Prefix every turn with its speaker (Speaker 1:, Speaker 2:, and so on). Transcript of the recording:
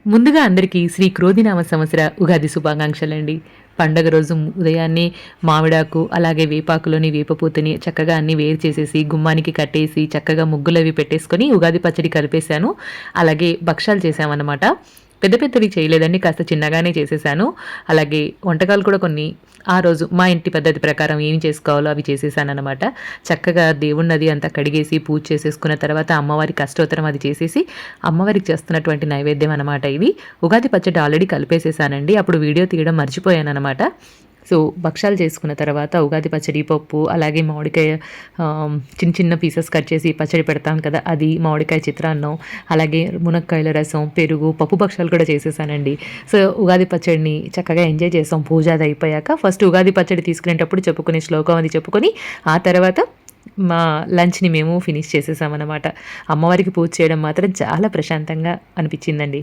Speaker 1: ముందుగా అందరికీ శ్రీ క్రోధినామ సంవత్సర ఉగాది శుభాకాంక్షలండి. పండగ రోజు ఉదయాన్నే మామిడాకు, అలాగే వేపాకులోని వేపపూతని చక్కగా అన్నీ వేరు చేసేసి, గుమ్మానికి కట్టేసి, చక్కగా ముగ్గులవి పెట్టేసుకొని ఉగాది పచ్చడి కలిపేశాను. అలాగే భక్షాలు చేశామన్నమాట. పెద్ద పెద్దవి చేయలేదండి. కాస్త చిన్నగానే చేసేసాను. అలాగే వంటకాలు కూడా కొన్ని ఆ రోజు మా ఇంటి పద్ధతి ప్రకారం ఏం చేసుకోవాలో అవి చేసేసాననమాట. చక్కగా దేవుడినది అంతా కడిగేసి, పూజ చేసేసుకున్న తర్వాత అమ్మవారికి అష్టోత్తరం అది చేసేసి, అమ్మవారికి చేస్తున్నటువంటి నైవేద్యం అనమాట ఇది. ఉగాది పచ్చడి ఆల్రెడీ కలిపేసేసానండి. అప్పుడు వీడియో తీయడం మర్చిపోయాననమాట. సో, భక్షాలు చేసుకున్న తర్వాత ఉగాది పచ్చడి, పప్పు, అలాగే మామిడికాయ చిన్న చిన్న పీసెస్ కట్ చేసి పచ్చడి పెడతాం కదా! అది, మామిడికాయ చిత్రాన్నం, అలాగే మునక్కాయల రసం, పెరుగు, పప్పు భక్షాలు కూడా చేసేసానండి. సో, ఉగాది పచ్చడిని చక్కగా ఎంజాయ్ చేసాం పూజ అది అయిపోయాక. ఫస్ట్ ఉగాది పచ్చడి తీసుకునేటప్పుడు చెప్పుకునే శ్లోకం అది చెప్పుకొని, ఆ తర్వాత మా లంచ్‌ని మేము ఫినిష్ చేసేసామనమాట. అమ్మవారికి పూజ చేయడం మాత్రం చాలా ప్రశాంతంగా అనిపించిందండి.